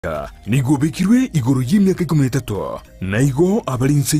Africa nigobekirwe igoro y'imyaka 13 na igo abarinse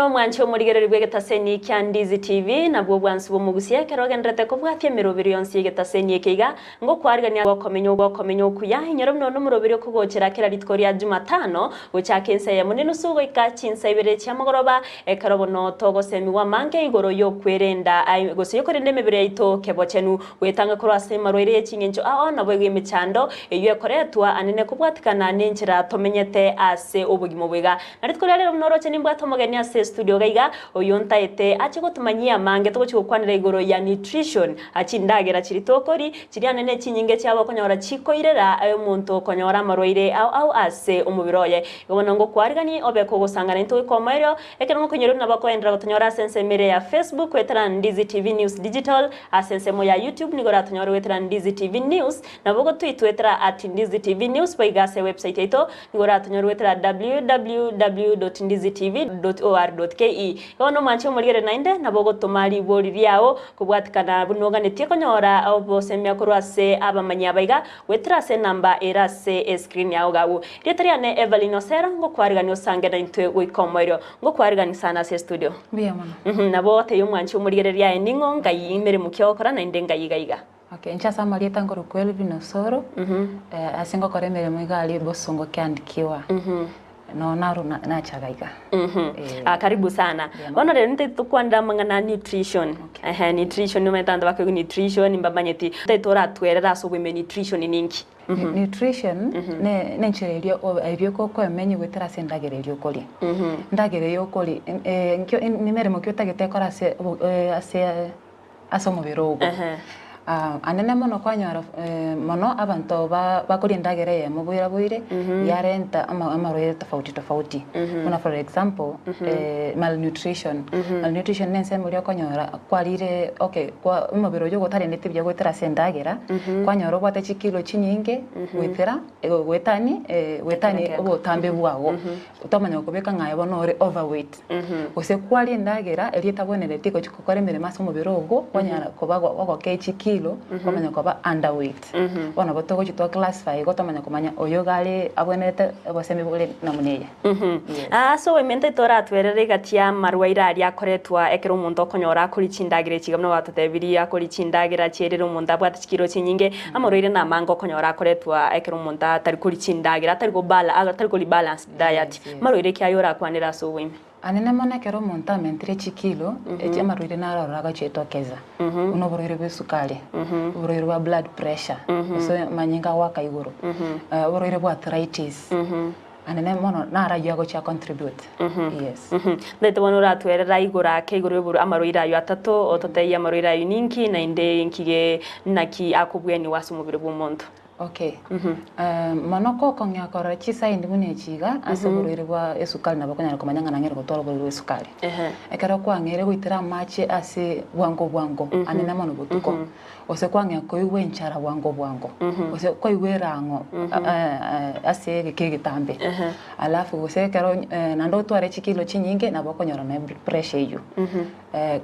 mwancho murigereri bwegetaseni kya Ndizi TV nabwo bwansi bumugusiye kerogendrete ko bwatie mirobiri yonsi yegetaseni ekiga ngo kwarigania gokomenyo kuya inyoro no murobiri ko gokera kera litkoria Jumatano uchakense ya munino sugo ikachinsa ibere cya mugoroba ekarobono togo semi wa mange igoro yo kwerenda gose yo korende mebere ito kebochenu wetanga korase marwere chingenjo aona bwege mechando eyo koretwa anene kubwatikana nenchira tomenyete ase ubugimo bwega naritkoria rero mnoroche nimbwato mogenia ase studio gaiga oyonta ete achiko tumanyia mange to chikwanira igoro ya nutrition achindagera chiritokori chirianene chinyinge cyabo konyora chikoirera ayo muntu konyora marwaire au ase umubiroye gobona ngo kwarigani obeko gusangana into ikomeryo ekero ngo konyero nabako endra gotonyora sense mere ya Facebook wetera Ndizi TV News Digital asense mo ya YouTube nigora tonyora wetera Ndizi TV News nabogo twitwetera @Ndizi TV News baigase website ito nigora tonyora wetera www.ndizitv.or.ke ono mancho murigere nainde nabogo tomari bori yao kubwatikana bunoganete konyora obosemya kurwase abamanya baiga wetera se namba era se screen yao gawo retariane Evelyn Osera ngo kwarigani osange na intwe wikomero ngo kwarigani sana se studio biya mwana nabo te yo mancho murigere ya ningo ngayimere mukyokora na inde ngayiga. Okay, nchasa marieta ngoro kweli binosoro asingo koremere mwigali bosongo kyandikiwa no naru na chagaiga karibu sana ona rero nte tukwanda mangana nutrition nutrition no metanda bakwe nutrition mbabanyeti tetora twerera so women nutrition ninki nutrition ne nchererio ebyoko ko emenye wetera sendagererio koli ndagererio koli nkyo nimere mukyo tagetekora ase asomo birogo anene mono kwanyara mono abantu bakurindagere mu bwire yarenta amarwe tofauti una for example malnutrition nense muri kwanyara kwalire okay kwa umubiro yo gutari ndete bya gwetera sendagera kwanyara gwate chikilo chinyinge wetera wetani obo tambe bwago utamanya kubeka ngaye bono ore overweight ose kwali ndagera elieta bonere tiko chikokore mere maso mubiro go kwanyara kubagwa wako kechiki komanya koba underweight bona botoko chitwa classify gotamanya komanya oyo gale abonete abosemi bole namuneya so wemente tora twerere gatia marwaira ari akoretwa ekero umuntu okonyora kuri chindagire chigamno batotebiri akori chindagira cherero umuntu abwata chikiro chinyinge amoroire na mango okonyora akoretwa ekero umuntu atari kuri chindagira atari go balance diet marwaire kyayora kwanira so wime anene mona kero monta mentre chikilo echamarwire nararaga chetokeza uno borwire bwesukali borwire bwa blood pressure so manyinga wakaiguru borwire bwa arthritis anene mono naragia go cha contribute yes ndete bonora twerera igura ke iguru buru amarwira yo atato otote ya marwira yuninki na inde nkige naki akubweni wasu mubiro bw'umuntu. Okay. Manoko konya kora chisa indi mune chiga aseburire bwa esukali nabakonyana komanyanga nangere gotoro bwa esukali. Ekara kwa ngere gwitira mache ase bwango anena mano botuko. Ose kwa ngya koiwe nchara bwango. Ose koiwe rango ase kege tambe. Alafu ose karo nando tware chikilo chinyinge nabakonyora na pressure yo.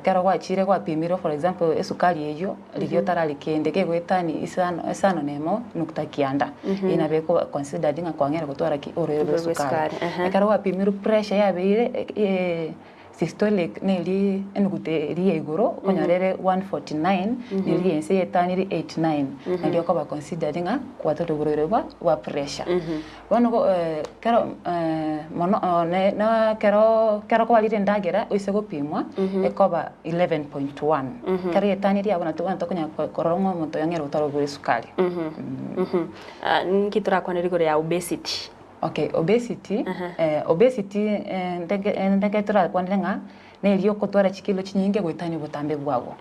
Karo kwa chire kwa pimiro for example esukali eyo ligyo tarali kende ke gwetani isano nemo nukta kianda inabeko considered nga kwangera gutwara ki orero sukari ekara wapimiru pressure yabeire systolic neli enugute ri igoro konyarere 149 neli ense yetaniri 89 ndio ko ba considered nga kwatoto gorero wa pressure bono kero mono na kero ko walire ndagera isego pimwa ekoba 11.1 kare yetaniri abona to tokonya korongo muntu yangera utaro buri sukari nkitura kwaneri gore ya obesity. Okay, obesity ndege tura kwandenga nelio kotwara chikilo chinyinge gwetani butambe bwago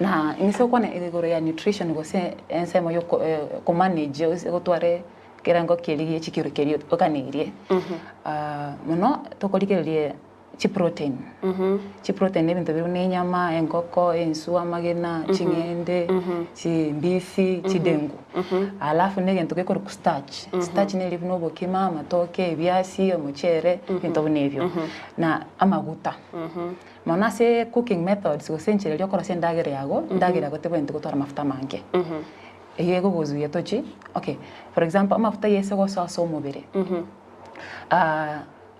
na ingiso kwana igoro ya nutrition gose ensemo yo ko manage gotware kerango keli chikiro keli okanirie muno tokolikelie chi protein. Chi protein ebintu birune nyama, enkoko, ensu, amagena, chingende, chi mbifi, chi dengu. Alafu negentu ke ku starch. Starch ne libino bokima, matoke, ebiasi, omuchere, bintu binebyo. Na amaguta. Mona se cooking methods go senchire lyo kora sendagere yago, ndagere yago tebo into gutora mafuta mange. Yego gozu yetochi. Okay. For example, mafuta yese go so mobere.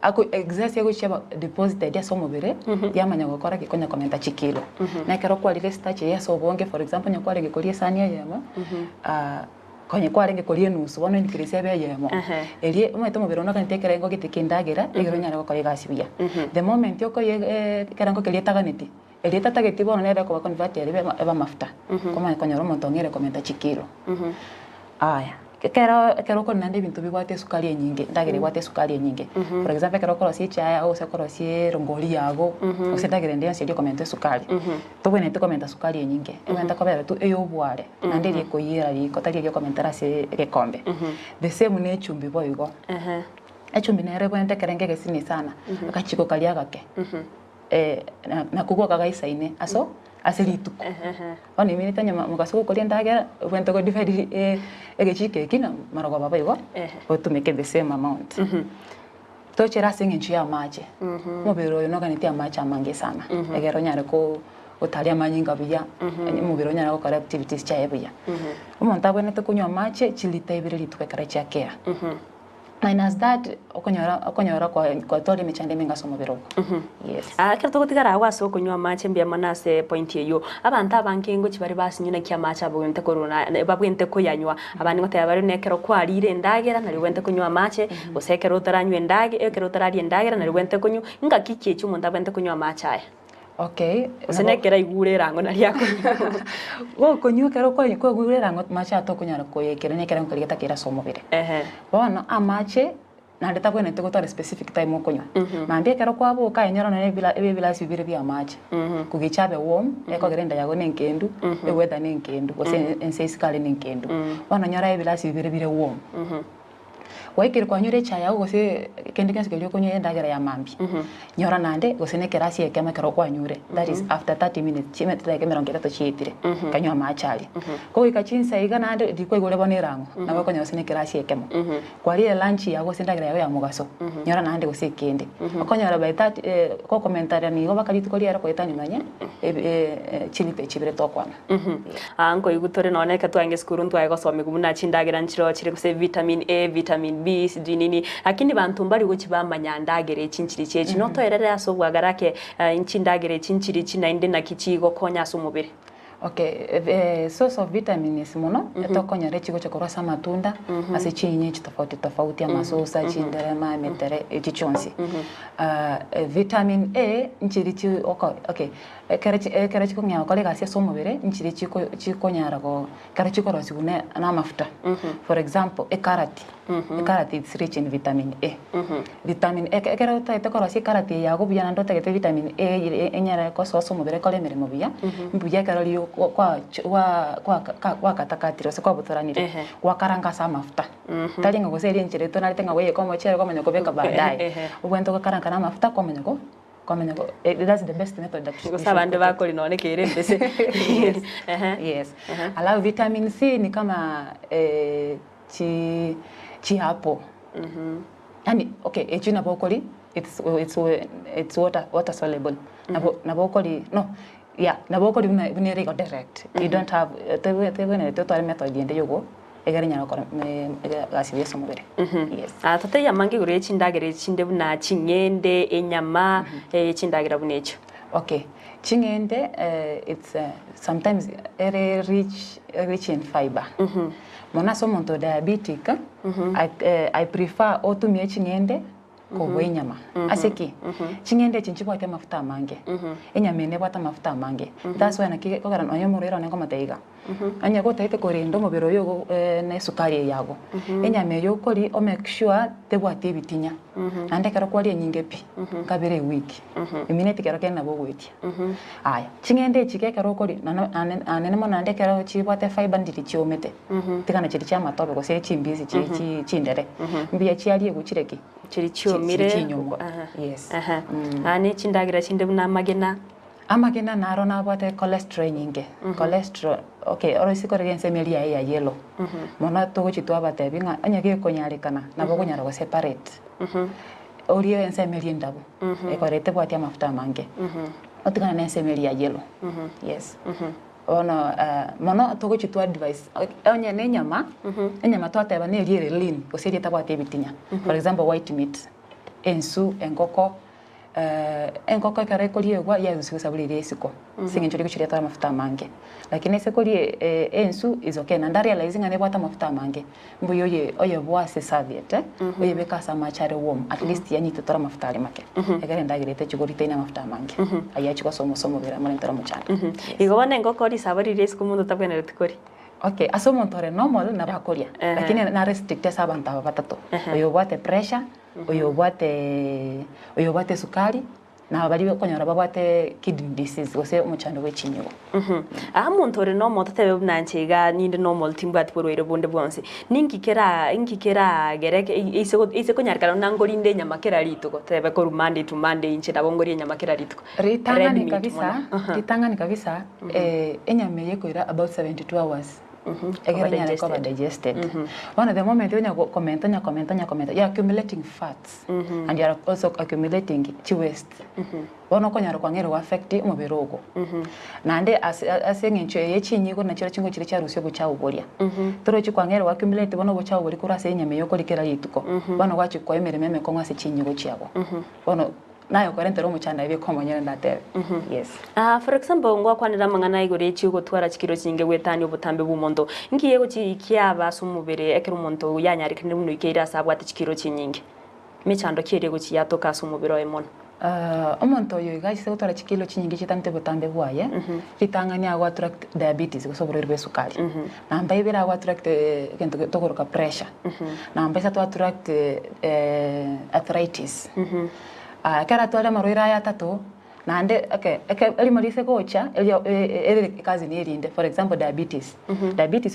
Ako excess yego cheba deposited ya so mobere, yamanya go kora kikonya komenta chikilo. Na kero kwa lile starch ya so bonge, for example, nyakwa lege kolie sania yema. Konye kwa renge kolie nusu wono increase ya yemo. Elie umeto mobere no kan tekere ngo gitikindagera, egero nyara go kolie gasibia. The moment yoko ye kerango kelie taganeti. Elie tatageti bono nere ko convert eba mafuta. Koma konyoro monto ngere komenta chikilo. Aya. Kero ko nande bintu bigwate sukali nyinge ndagere gwate sukali nyinge. For example kero ko si chaya au se ko si rongoli yago o se ndagere ndia se dio komenta sukali. To bene to komenta sukali nyinge. Ementa ko bere tu eyo bware. Nande ri ko yira ri ko tali dio komentara se rekombe. The same ne chumbi boygo. Echumbi nere bwente kerenge gesini sana. Akachiko kalia gake. Na kugwa kagaisaine aso aselituko. Oni minita nyama mukasuko kolia ndagera bwente ko divide egechike kina marogo baba yugo to make the same amount. To chera singi nchia mache. Mubiro no kaniti amache amange sana. Egero nyare ko otalia manyinga biya. Mubiro nyare ko kara activities cha ebuya. Umonta bwene to kunywa mache chilita ibire litwe kara cha kea. Minus that okonyora kwa tori michande menga somo biro. Yes. Kerto gutigara waso kunywa mache mbia manase point yeyo. Abanta abankengo chibari basinyuna kya mache abwente korona babwente kuyanywa. Abani ngote abari nekero kwarire ndagera nari wente kunywa mache usekero utaranywe ndage ekero utarari ndagera nari wente kunyu nga kiki cyo munda bwente kunywa mache aya. Okay. Usenekera igure rango nari yako. Wo kunyu kero ko igure rango mache atokunyara ko yekere nekera nkoligeta kira somo bire. Bono amache na ndeta bwene to gutore specific time okunywa. Mambie kero kwa bo ka enyoro na ebila sibire bya amache. Kugichabe warm eko gerenda yago nenkendu eweda nenkendu ose enseiskale nenkendu. Bono nyora ebila sibire bire warm. Waikiri kwa nyure chaya gose kendi kanske lyo konyo endagera ya mambi. Nyora nande gose ne kerasi ekema kero kwa nyure. That is after 30 minutes chime tete meronge tato chiitire. Kanywa machali. Ko ikachinsa iga nande dikwe gore bonerango. Na bako nyose ne kerasi ekema. Kwa rile lunch ya gose endagera ya mugaso. Nyora nande gose kende. Okonyora by that ko commentary ni go bakali tukoli era ko etani manya. Chilipe chibire tokwana. Anko igutore none katwange skuru ntwaye gosome gumuna chindagera nchiro chire kuse vitamin A, vitamin B, nini lakini bantu mbari go kibamanya ndagere chinchiri chechi no to erere asobwagarake inchindagere chinchiri chinainde na kichigo konya sumubiri. Okay, source of vitamins mono etokonya rechigo chakora sa matunda ase chinyi tofauti ama sosa chinderema metere echichonsi. Vitamin A nchirichi okay kerachi konya kolega ase somubere nchirichi chikonyara go kerachi korosi gune na mafuta. For example, carrot is rich in vitamin A. Vitamin A kera uta etokorosi carrot yago biyana ndote gete vitamin A enyara ko soso mubere kole mirimo biya mbuya karaliyo kwa katakatiro se kwa butoranire kwa karanga sa mafuta talinga go seri enchire to nalitenga weye komo chere komo nyoko beka baadaye ubwento ko karanga na mafuta komo nyoko that's the best method that you sabande bako linaonekere mbese. Yes. Allow vitamin C ni kama chi hapo. Yani okay, echina bokoli it's water soluble. Na bokoli no. Yeah, na bokoli bunere go direct. You don't have the total method yende yogo. Egarinya ko gasibye somubere. Yes. Tate yamangi gure chindagere chinde buna chinyende enyama chindagera bunecho. Okay. Chingende it's sometimes rich in fiber. Mona somonto diabetic I prefer otumie chingende ko wenyama aseki chingende chinchipo ate mafuta mange enyama ne bata mafuta mange that's why nakike ko garan onyo murero ne ko mateiga anya go taite korendo mubiro yo ne sukari yago enyame yo kori o make sure te bwate bitinya ande karo kwali nyinge pi kabere wiki imineti karo kena bo gwetia aya chingende chike karo kori anene mona ande karo chi bwate fiber nditi chiomete tikana chiri cha matobe go se chimbizi chi ndere mbiya chi ali guchireki chiri chiomire yes ane chindagira chinde buna magena amagena naro na bwate cholesterol nyinge cholesterol okay oro sikore gense melia ya yellow mona to chitwa bate binga anyage konyarekana na bo konyara go separate oriyo ense melia ndabo ekorete bwate mafuta mange otikana na ense melia yellow yes ono mono to chitwa advice onye ne nyama enyama to ateba ne riere lean oseri tabwate bitinya for example white meat ensu engoko enkoko kare kolie gwa ya usabulire esiko singinjuri kuchiria ta mafuta mange lakini ese kolie ensu is okay na ndari realizing ane bwata mafuta mange mbuyo oye bwa se serviette oye beka sama chare warm at least yani tutora mafuta ali make egere ndagirete chigorite ina mafuta mange ayachi kwa somo bera muri ntara muchanda igobone enkoko ri sabarire esiko mundu tabwenere tikori okay asomo ntore normal na bakolia lakini na restrict sabanta batatu oyo bwate pressure oyo bwate sukari na bali konyora babwate kidney disease gose umuchando w'ekinyigo muntu ore no muntu tebe bunanchiga ninde normal timbwati borwere bonde bwonse ninkikera gereke ise konyarikana nangorinde nyamakera rituko tebe ko Monday to Monday inchira bongori nyamakera rituko ritangani kabisa enyame yekoira about 72 hours again cover digested one of the moment when you comment you're accumulating fats and you're also accumulating waste one okonyara kwangero affect umubiri ugo nande asengencho yechinyiko na chira chingo chiri charusyo bucha uboria toro chikwangero accumulate bono bucha ubori kurase enyame yoko likera yituko bono wachi kwa emereme konga se chinyiko chiago bono nayo korentero muchanda ibe komonyere ndate yes for example ngwa kwanira mangana igore chi gutwara chikiro kinge wetani obutambe bumondo ngiye guchi kiaba sumubere ekero monto yanyarikanire muno ikeira sabwate chikiro kinyinge michando kiere guchi yatoka sumubero emono omonto yo gaise gutwara chikiro kinyinge chitante butambe bwaye ritangani agwa attract diabetes gusoborerwe sukari namba ibira agwa attract kento tokoroka pressure namba isa to attract arthritis kera twale maroira ya tatu nande ali marise kocha ele kazi ni erinde for example diabetes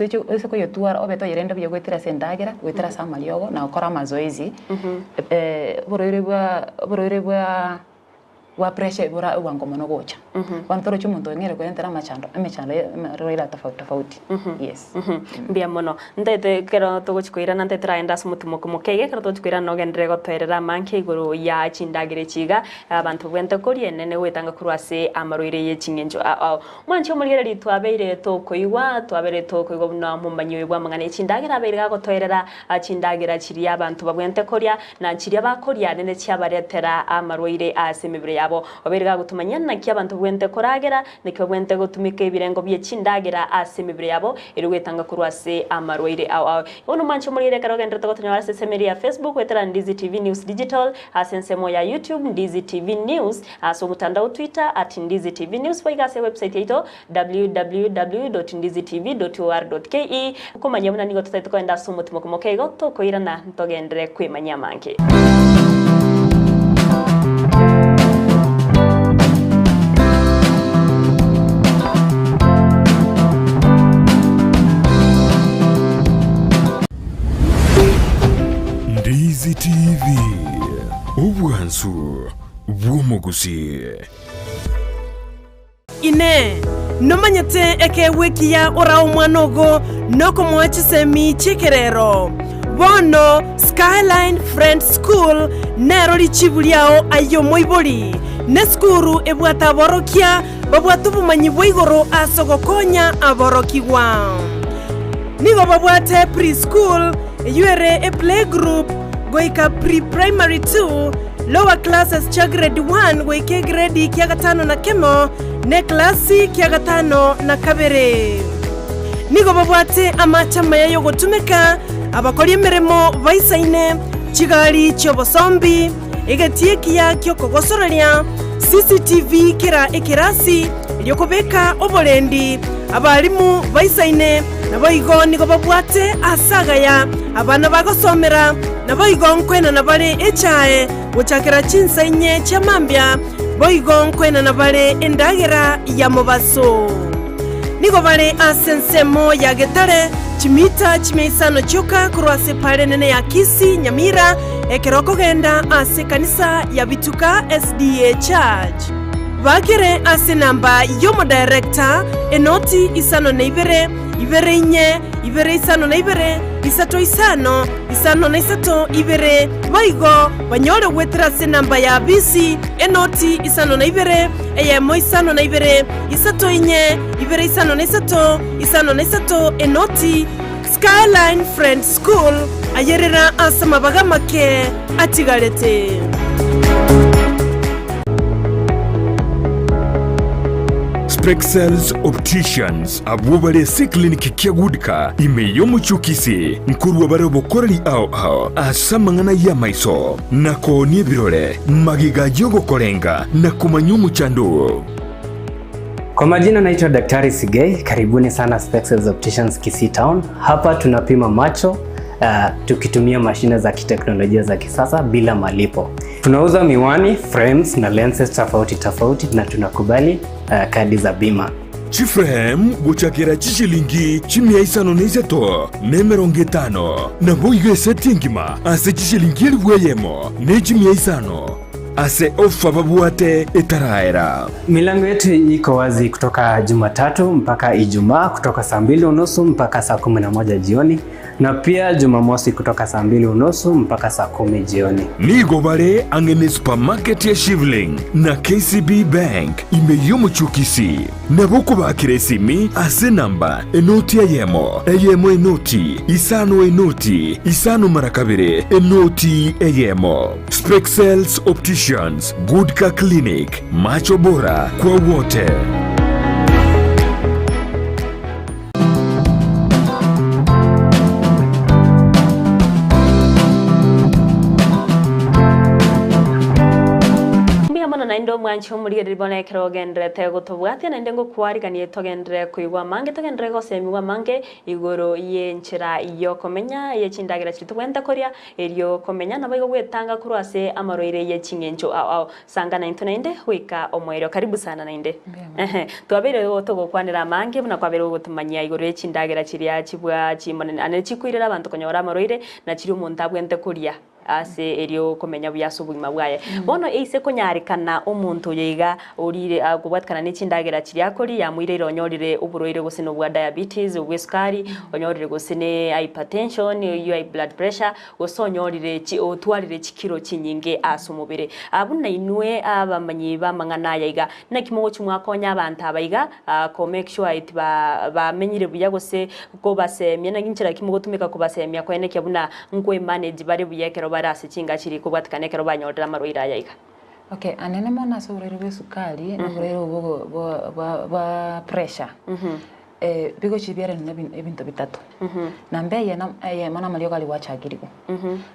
eso ko yotuara obeto yerenda byo gwetira sendagera gwetira samaliogo na okora mazoezi borore wa pressure bora wango mono gocha kwantoro chumuntu ngere kwentera amechando roira tofauti yes mbia mono ndete kero to gochikoira nante traenda sumutumo kumukege kero to gochikoira no gendere gotwerera manke iguru ya chindagire chiga abantu bwente korie nene wetanga kurwase amaroire ye chingenjo mwancho murigere litwabeire to koiwa twabere to koiwa na mumanyo bwa mangane chindagira abeire gotwerera chindagira chiri abantu babwente koria na chiri abakoria nene chiabaretera amaroire asemibire yabo oberga gutumanya na abantu bwente koragera nikyo bwente gutumika ibirengo bye chindagira asemibire yabo irwetanga kurwase amaroire ono mancho murire karogenda togotanya semeri ya Facebook wetera Ndizi TV News Digital asensemo ya YouTube Ndizi TV News aso mutandao Twitter @Ndizi TV News paigase website yeto www.ndizitv.or.ke kumanya muna nigo tutayito kwenda sumutimo kumokego to koira na ntogendere kwimanya manke Ndizi TV obwansu bwomugusi ine nomanyete eke wekia ora omwanogo noko mwachisemi chikerero bono Skyline Friend School nero lichibuliao ayo moiboli ne skuru ebwata borokia babwatu bumanyi bwigoro asogokonya aborokiwa nigo babwate preschool yuere a playgroup goika pre-primary 2 lower classes cha grade 1 goike grade kia gatano na kemo ne klasi kia gatano na kabere nigo babwate amachama yayo gotumeka abakori emeremo baisaine chigali chobosombi egatieki kyo kogosororia CCTV kira ekirasi lyokobeka obolendi abarimu baisaine nabo igo nigo babwate asagaya abana bagosomera nabo igo nkwena nabare echae guchakira chinsainye chamambya boigo nkwena nabare endagera ya mobaso nigo bare asensemo ya getare chimita chimeisano choka kurwase pare nene ya Kisi Nyamira ekeroko genda ase kanisa ya Bituka SDA Church bakere ase namba yomo director enoti isano na ibere inye ibere isano na ibere isato isano na isato ibere baigo banyore wetera ase namba ya BC enoti isano na ibere eyemo isano na ibere isato inye ibere isano na isato enoti Skyline Friend School ayerera asama bagamake atigarete Spexels Opticians abubale se clinic kiagudika imeyo muchukisi nkurwa bare bokorani ao asamangana ya maiso nako ni birore magiga yogo korenga na kumanyumu chandu. Kwa majina naitwa Daktari Sigei, karibuni sana Spexels Opticians Kisii Town. Hapa tunapima macho tukitumia mashine za kiteknolojia za kisasa bila malipo. Tunauza miwani, frames na lenses tofauti na tunakubali kadi za bima. Chiframe guchakira chishilingi chimia isano neiseto nemeronge tano na boigo setingima ase chishilingi elweyemo ne chimia isano ase ofa babuate etaraera. Milango yetu iko wazi kutoka Jumatatu mpaka Ijumaa kutoka saa 2:30 mpaka saa 11 jioni na pia Jumamosi kutoka saa 2:30 mpaka saa 10 jioni. Nigo bare angene supermarket ya Shivling na KCB Bank imeyo muchukisi na boko bakire simi ase namba enoti eyemo enoti isano marakabire enoti eyemo. Spexels Opticians, Goodka Clinic, macho bora kwa wote. Naindo mwancho muri ribona ekerogendere tego tobwate na ndengo kwariganie togendere kuigwa mange togendere go semiwa mange igoro yenchira iyo komenya yechindagira chitu kwenta koria elio komenya na baigo gwetanga kurwase amaroire ye chingencho au sanga 99 wika omwero karibu sana nainde twabere go togo kwanira mange buna kwabere go tumanya igoro yechindagira chiria chibwa chimone ane chikwirira abantu konyora amaroire na chiri umuntu abwente koria ase elio komenya byaso bwima bwaye bono eise konyarikana omuntu yiga orire agubwatkana n'ichindagira kiriakori yamwire ironyorire uburoire gusino bwa diabetes ubwesukari onyorire gusine hypertension high blood pressure gusonyorire otwarire chikiro chinyinge asumubire abuna inwe abamanyi bamangana yiga nakimo chumwakonya abantu abayiga ko make sure it bamenyire buya gose ko basemye naginchira kimo gutumika kubasemya kwene kyabuna ngwe manage bare buyekero barase chinga chiri kubwatkane kero banyorera maroira yayiga. Okay, anene mona sourere besukali na burero bo pressure. Bigo chibiere nebintu bitatu. Namba ye mona malio kali wachagiriko.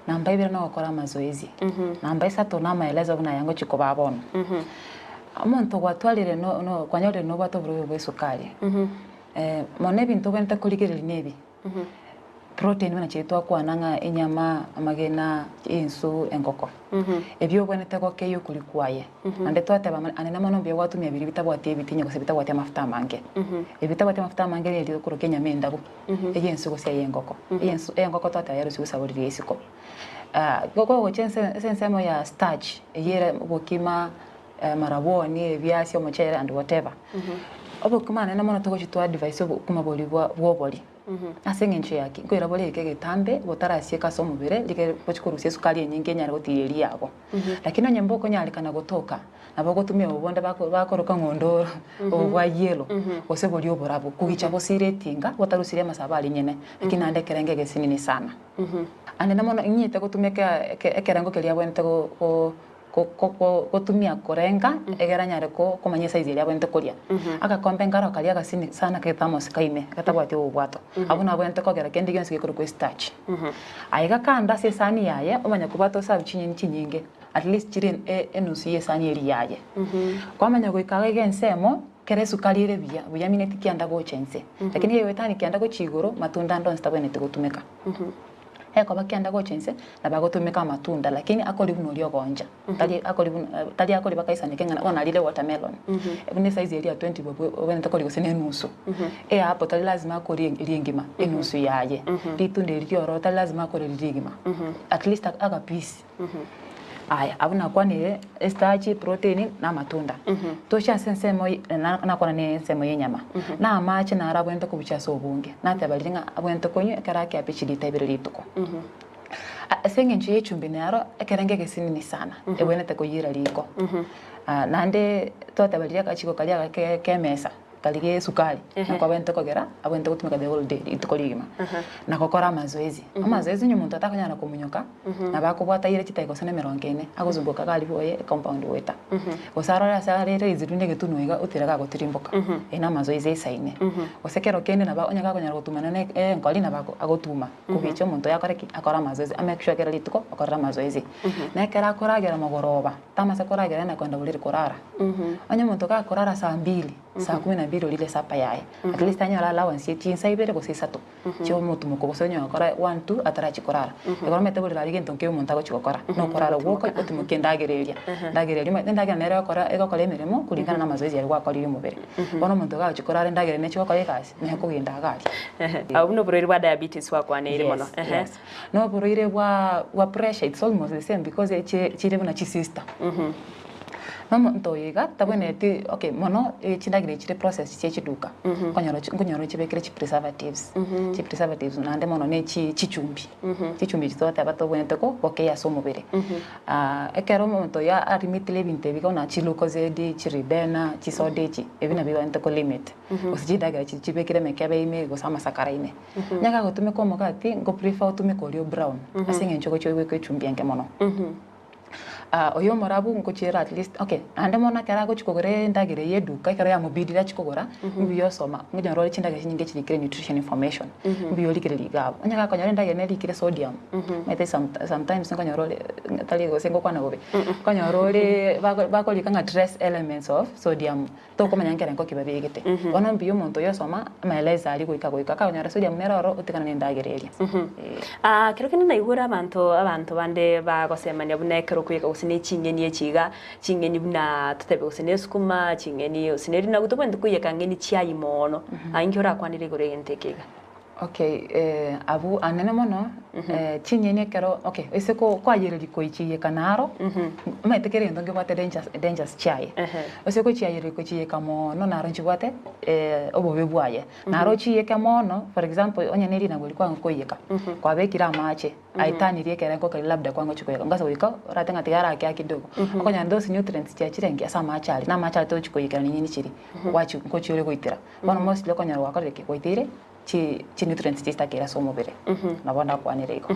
Namba ibere no gukora mazoezi. Namba isatu na maelezo buna yango chiko babono. Omuntu gwatwalire no kwanyore no bato burero besukali. Mone bintu bente kuligirira nebi. Protein wana chitwa kwananga inyama amagena insu enkoko ebyo bwenete ko keyo kulikwaye ande twateba anena mono byo watumya biri bitabwate bitinyo kose bitabwate mafuta mange ebitabwate mafuta mange rero kuro kenya mendabo eyensu ko se yenkoko eyensu enkoko twata yaro su saburire isiko gogo chense sensemo ya starch yere bokima maraboni ebyasi omuchere and whatever obo kuma anena mono toko chitwa device kuma boli bwoboli asenge nche yaki kwera bole kege tambe botarasie kaso mubere like pochikurusie sukali nyinge nyara gotiri yabo lakini nyembo ko nyali kana gotoka nabo tumye obonda bakoroka ngondo obwa yelo ose boli oborabo kugicha bosire tinga botarusire masabali nyene lakini ande kerenge sinini sana ande namono nyite gotumeka ekerango kelia bwente go tumia korenga egera nyare ko komanya size ya bwente kolia aka kompengara kalia gasini sana ketamos kaime katabwate obwato abuna bwente kogera kendi gensi kuri ko starch aiga kanda se sani yaye omanya kubato sabu chinyinge at least chirin enusi ye sani eri yaye kwamanya goikaga gensemo kere sukari ile buya mineti kianda go chense lakini yewe tani kianda go chigoro matunda ndo nstabone gutumika eko bakianda go chense na bagotumika matunda lakini akoli buno lyo gonja tali akoli bakaisa nikenga ona lile watermelon ebune size ya 20 bobo wene takoli gosene nusu hapo tali lazima akoli lingima enusu yaye litunde lyo tali lazima akoli lingima at least aga piece aya abuna kwani starch protein na matunda tosha sensemo na kona ne sensemo yenyama na amache na arabo ento kubicha so bunge na tabalinga abwento konyo karake apichili tabire lituko senge nchi yechumbi naro ekerenge kesini sana ebwene takoyira liko nande to tabalia kachiko kalia kemesa kalige sukari na kwa bento kogera abwento kutumika the whole day itukolima na kokora mazoezi amazoezi nyumuntu atakanyana kumunyoka na bakubwata ile chitaiko sene merongene aguzunguka gali boye compound weta osarora sarere izirunde getunwiga utiraga gotirimboka ena mazoezi isaine osekero kende na onyaga konyara gutumana ne nkoli na bako agotuma kubicho muntu yakore akora mazoezi make sure kera lituko akora mazoezi na kera koragera magoroba tamasa koragera na kwenda buliri korara onyamuntu ka korara saa 2 saa 12 lile sapa yae at least anya la allowance yetinsa ibere go sisatu cyo mutu mukogosonyo akora 1 2 atarachi korara egora metebole la ligento nke umuntu ago chikokora no korara woko otimuke ndagereria ndagereria nere akora ego kole miremo kulingana na mazoezi yari wakori umubere bono muntu ga chikorara ndagere ne chiko kole kasi ne kugenda gali abuno buriri bwa diabetes wakwa ne iri mono no buriri wa pressure it's almost the same because chire buna chi sister mama ntoyiga tabone ti okay mono chindagire chire process chechiduka konyoro chibekire chi preservatives nande mono ne chichumbi chitote abato bwente ko okay ya somubere ekero monto ya arimitile binte bikona chilukoze di chiribena chisodechi ebina bibante ko limit usijidagira chibekire mekebe ime go sama sakaraine nyaga gotume ko mokati go prefer utume ko lio brown asinge nchoko chwe ko chumbi yanke mono oyo morabu nkochira at least okay ande mona kara go chikogore ndagire yeduka kara ya mubidira chikogora mbiyo soma ngija role chindaga nyinge chikire nutrition information mbiyo likire ligabo onyaga konyore ndagire ne likire sodium mete sometimes ngonyoro tali go sengo kwana gobe konyoro bako likanga trace elements of sodium to komanya ngere nko kibabegete ono mbiyo monto yo soma maeleza ali go ikago kanyara sodium neroro utikana ne ndagire elia kero kene na igura abantu bande bagosemanya bunekero kuyeka usine chingeni echiga chingeni buna tutebe usine skuma chingeni usine rina gutobende kuyeka ngeni chiayi mono aingiora kwanire gore yentekega okay abu anene mono chinyene kero okay eseko kwa yere liko ichiye kanaro maetekere ndonge bwate dangerous chai eseko chiye liko chiye kamo no naro chibwate obobe bwaye naro chiye kamo no for example onyene rina goli kwa ngoyeka kwa bekira amache aitani rie kera ko labda kwa ngochikoyeka ngasa wiko ratenga tigara kya kidogo okonya ndosi nutrients chia chirengi asa machali na machali to chikoyeka ni nyini chiri wachu ngochire goitira bono mostly okonya wakoreke goitire chi nutrients tistakira somubere nabona kwanire iko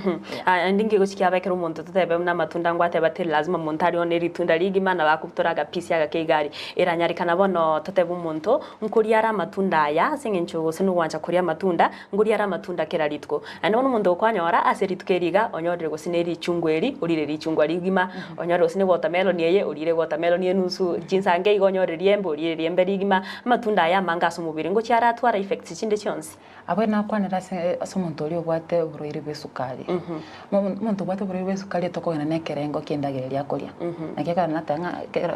ndinge guchikia bekera umuntu tutebe na matunda ngwate bateri lazima montari oneri tunda ligima na bakutoraga pisi aga keigari iranyarikana bono tutebe umuntu nkuri ara matunda ya sengencho sinu wancha kuri matunda nguri ara matunda kera litko ane bono umuntu kwanyora aseritukeriga onyorere gosineri chungweri urire richungwa ligima onyorere gosine watermelon yeye urire watermelon yenusu jinsange igonyorere riembo urire riembe ligima matunda ya manga somubere ngo cyara twara effects chinde chonsi abana kwanira se muntu oli obwate uburoire bwesukali muntu obwate uburoire bwesukali tokogena nekerengo kendagereria koria nakeka natanga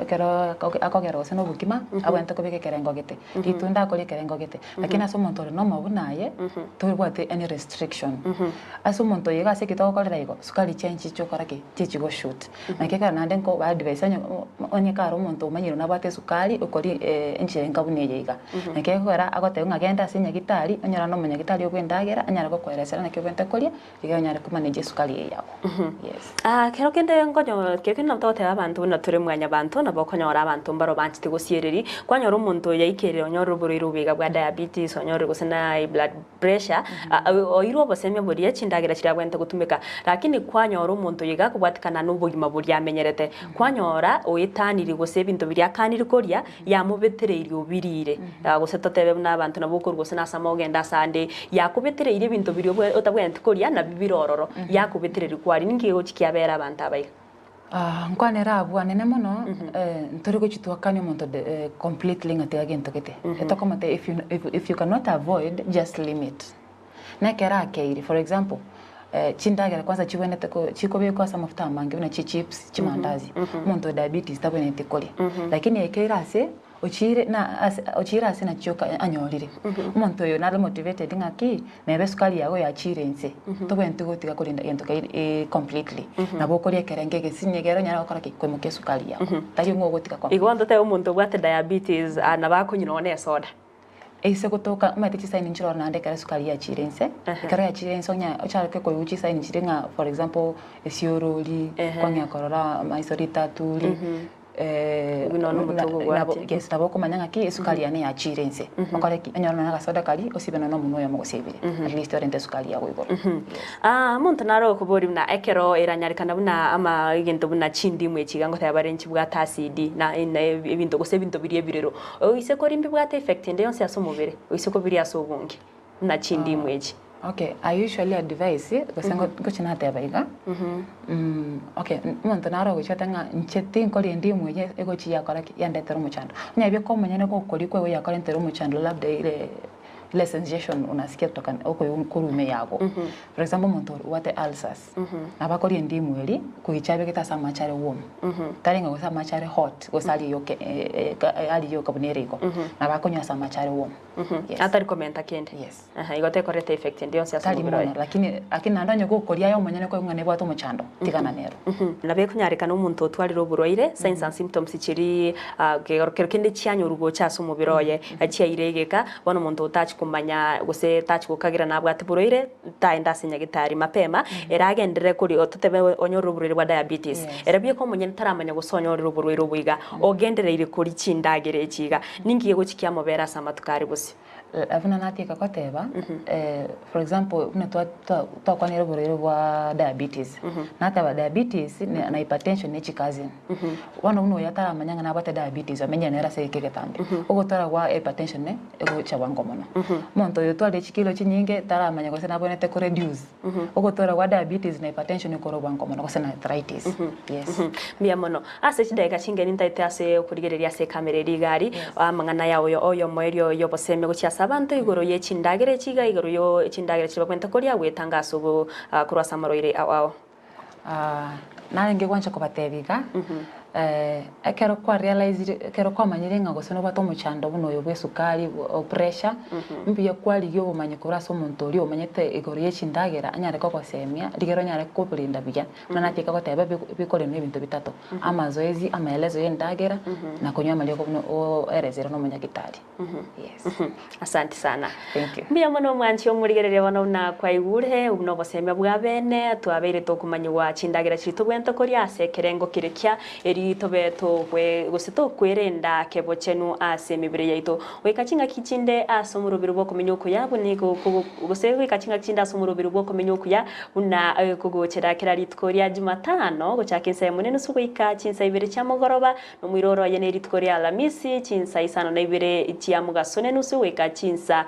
kero akogera ose no bukima abwante kobeke kerengo gete litunda akoli kerengo gete lakini aso muntu no mabunaye tobwate any restriction aso muntu yega se kitokorera igo sukali change chokorake chichigo shoot nakeka nande ko ba advice onye karo muntu umanyiro nabwate sukali ukori enchirenga buneye iga nakeka kora agote ngagenda senya gitari onyara no munyagitari ogwendagera anyara gokweresera na kibente kolia iganyara kumanage sukali yako yes kero kende ngonyo kekena mtote abantu na turi mwanya abantu na bokonyora abantu mbaro banchite gosiereri kwanyora umuntu yaikere onyoro buriro biga bwa diabetes onyoro gusena blood pressure oiro bosemye buriye chindagera chira gwente gutumika lakini kwanyora umuntu yiga kubwatikana n'ubugima buri amenyerete kwanyora oyitaniri gose bintu biri akaniri kolia yamubetereiri obirire gusetotebe n'abantu nabukuru gusena samogenda sande yakubetere ire bintu biri otabwente kolia na bibirororo yakubetere kwari ningiye gochikiabera abantu abaye nkwanera abwa nene mono ntori gochitwakania omonto completely ngate agento kete etokomate if you cannot avoid just limit nekera akeiri for example chindagera kwanza chibonete ko chikobekwa sa mafuta mangi na chips chimandazi omonto diabetes tabonete kole lakini ekera ase ochira ase na choka anyorire omonto yo nale motivated ngaki nebe sukali yago ya chirense tobente gotiga kolinda gento kai completely nabo koria kerenge sinyegero nyara okora kikomoke sukali yago tari ngo gotiga kwa igondo te omonto bwate diabetes na bakunyino ne soda ese gotoka mate chisaini nchiro na ndeka sukali ya chirense kare ya chirense onya ochareke ko yuchi saini chirenga for example esioroli kwanya korora maisorita tuli nabo kumanyanga ki esukali yane ya chirense okore anyona na soda kali osibena no muno ya mogosebire at least orente sukali yago igoro muntu naro kubori na ekero eranyarikana buna ama igento buna chindi mwe chigango ta barenchi bwa acid na ebinto gose binto birie birero oise ko rimbi bwa effect nde yonse asomubere oise ko biri asubungi na chindi mweji. Okay, I usually advise gosengo gochina tebaiga. Okay, muntu naro gochotanga ncheti nkoli ndi mweje egochi yakora yandetero muchando. Nyabye ko manyane ko koli kwe yakora ntero muchando labda ile sensation unasikia kutoka uko kurume yago. For example muntu wate ulcers. Nabakoli ndi mweli kuichabe kitasa machare warm. Talinga gosa machare hot gosali yoke ali yoka buneriko. Nabakonya sa machare warm. Ata recommenda kende. Yes. Igote correct effect ndio siasa mubiro. Lakini akina ko kolia yo manyane ko ngane bwato muchando tikana nero. Nabe kunyarikana umuntu twaliro buroire signs and symptoms chiri kende cyanyo rugo cyaso mubiroye acia iregeka bono umuntu utachi kumanya gose tachi kukagira nabwo atiburoire taenda senyagitari mapema eragendere kuri ototebe onyoro buroire bwa diabetes erabye ko munyene taramanya gusonyoro buroire buiga ogendereire kuri chindagire ekiga ningiye gukikia mubera samatukari busi avuna natika koteba for example una to kwanero buroire bwa diabetes nataba diabetes na hypertension ne chikazi wana uno yatara manyanga na bata diabetes amenya nera se keketambe ogotora wa hypertension ne ego chawango mono monto yo twale chikilo chinyinge tara manya gose nabonete ko reduce ogotora wa diabetes na hypertension ko robango mono gose na arthritis yes mia mono ase chidega chingeni ntaite ase kurigereria se kamera rigari amangana yawo oyo moerio yo boseme gochia sabanto igoro ye chindagere chiga igoro yo chindagere chibakwenta koria wetangaso go kurwasa maroire awo nalenge gwancha kubatebiga ekero kwa realize ekero kwa manyirenga gosono bato muchando buno yo bwesukali o pressure mbiye kwali yo bumanye kuraso muntu oli omanyete igoro ye chindagera anyare ko kosemia ligero nyare ko bulinda bijya nanatika ko tebe bikole n'ebintu bitatu amazoezi amaelezo yendagera na kunywa mali ko buno o erezero no munyagitari yes asante sana thank you mbiye mono mwanchi omurigerere bono na kwa igure uno bosemia bwa bene twabere to kumanywa chindagera chito bwento koria sekerengo kirekia tobeto kwe gosito kwerenda kebo chenu ase mibire yaito wekachinga kichinde asomuro birubo komenyoko yabo ni gose wekachinga kichinde asomuro birubo komenyoko ya una kugochera kiraritkoria Jumatano gochakinsa munene suko ikachinsa ibere chamogoroba no mwiroro yene ritkoria Alamisi chinsa isano na ibere chiamugasone nusu wekachinsa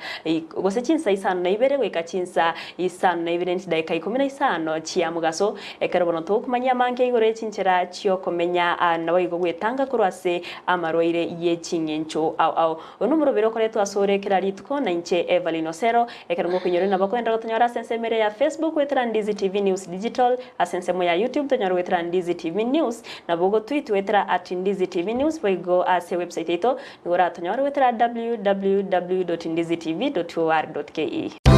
gose chinsa isano na ibere wekachinsa isano na ibere ndaika 15 chiamugaso ekerobono to kumanya manke igore chinchera chio komenya nawe gwetanga kurwase amaroire ye chingencho au onumero bero kore twasore kiraritko na inche Evelyn Osero ekerongo kunyoro nabakwenda gotonyora sensemere ya Facebook wetra Ndizi TV News Digital asensemo ya YouTube tonyora wetra Ndizi TV News na bogo tweet wetra @Ndizi TV News bogo ase website ito ngora tonyora wetra www.ndizitv.or.ke